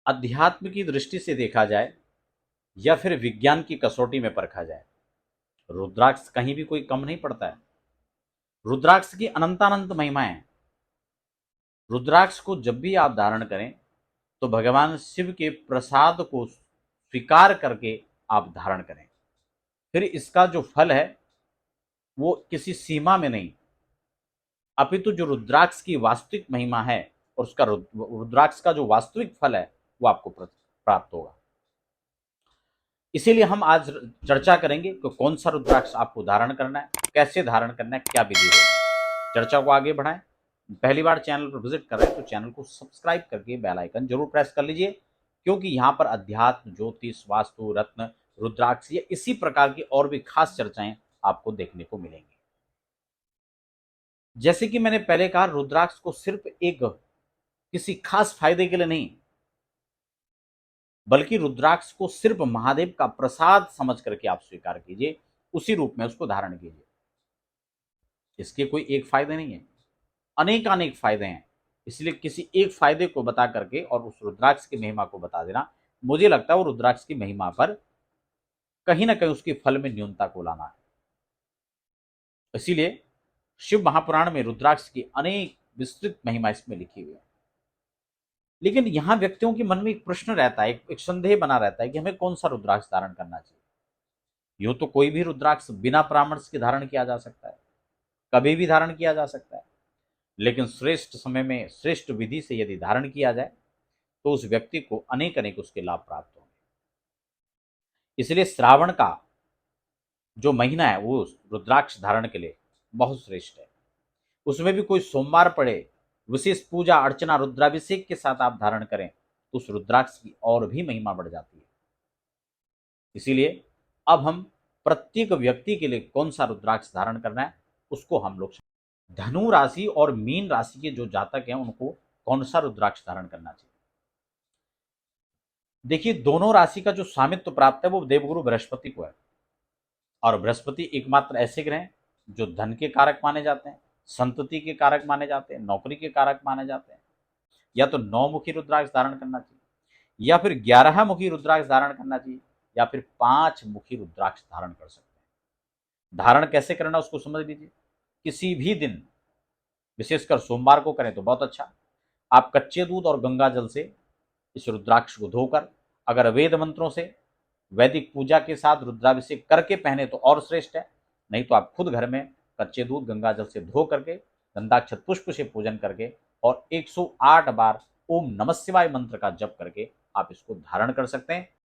अध्यात्म की दृष्टि से देखा जाए या फिर विज्ञान की कसौटी में परखा जाए, रुद्राक्ष कहीं भी कोई कम नहीं पड़ता है। रुद्राक्ष की अनंतानंत महिमाएं हैं। रुद्राक्ष को जब भी आप धारण करें तो भगवान शिव के प्रसाद को स्वीकार करके आप धारण करें। फिर इसका जो फल है वो किसी सीमा में नहीं, अपितु जो रुद्राक्ष की वास्तविक महिमा है और उसका रुद्राक्ष का जो वास्तविक फल है वो आपको प्राप्त होगा। इसीलिए हम आज चर्चा करेंगे कि कौन सा रुद्राक्ष आपको धारण करना है, कैसे धारण करना है, क्या विधि होगी। चर्चा को आगे बढ़ाएं। पहली बार चैनल पर विजिट कर रहे हैं तो चैनल को सब्सक्राइब करके बेल आइकन जरूर प्रेस कर लीजिए, क्योंकि यहाँ पर अध्यात्म, ज्योतिष, वास्तु, रत्न, रुद्राक्ष या इसी प्रकार की और भी खास चर्चाएं आपको देखने को मिलेंगी। जैसे कि मैंने पहले कहा, रुद्राक्ष को सिर्फ एक किसी खास फायदे के लिए नहीं, बल्कि रुद्राक्ष को सिर्फ महादेव का प्रसाद समझ करके आप स्वीकार कीजिए, उसी रूप में उसको धारण कीजिए। इसके कोई एक फायदे नहीं है, अनेक अनेक फायदे हैं। इसलिए किसी एक फायदे को बता करके और उस रुद्राक्ष की महिमा को बता देना, मुझे लगता है वो रुद्राक्ष की महिमा पर कहीं ना कहीं उसके फल में न्यूनता को लाना है। इसीलिए शिव महापुराण में रुद्राक्ष की अनेक विस्तृत महिमा इसमें लिखी हुई है। लेकिन यहां व्यक्तियों के मन में एक प्रश्न रहता है, एक संदेह बना रहता है कि हमें कौन सा रुद्राक्ष धारण करना चाहिए। यूं तो कोई भी रुद्राक्ष बिना परामर्श के धारण किया जा सकता है, कभी भी धारण किया जा सकता है, लेकिन श्रेष्ठ समय में श्रेष्ठ विधि से यदि धारण किया जाए तो उस व्यक्ति को अनेक अनेक उसके लाभ प्राप्त होंगे। इसलिए श्रावण का जो महीना है वो रुद्राक्ष धारण के लिए बहुत श्रेष्ठ है। उसमें भी कोई सोमवार पड़े, विशेष पूजा अर्चना रुद्राभिषेक के साथ आप धारण करें तो उस रुद्राक्ष की और भी महिमा बढ़ जाती है। इसीलिए अब हम प्रत्येक व्यक्ति के लिए कौन सा रुद्राक्ष धारण करना है उसको हम लोग, धनु राशि और मीन राशि के जो जातक हैं उनको कौन सा रुद्राक्ष धारण करना चाहिए। देखिए, दोनों राशि का जो स्वामित्व प्राप्त है वो देवगुरु बृहस्पति को है, और बृहस्पति एकमात्र ऐसे ग्रह हैं जो धन के कारक माने जाते हैं, संतति के कारक माने जाते हैं, नौकरी के कारक माने जाते हैं। या तो 9 मुखी रुद्राक्ष धारण करना चाहिए, या फिर 11 मुखी रुद्राक्ष धारण करना चाहिए, या फिर 5 मुखी रुद्राक्ष धारण कर सकते हैं। धारण कैसे करना उसको समझ लीजिए। किसी भी दिन, विशेषकर सोमवार को करें तो बहुत अच्छा। आप कच्चे दूध और गंगा जल से इस रुद्राक्ष को धोकर, अगर वेद मंत्रों से वैदिक पूजा के साथ रुद्राभिषेक करके पहने तो और श्रेष्ठ है, नहीं तो आप खुद घर में कच्चे दूध गंगा जल से धो करके गंधाक्षत पुष्प से पूजन करके और 108 बार ओम नमः शिवाय मंत्र का जप करके आप इसको धारण कर सकते हैं।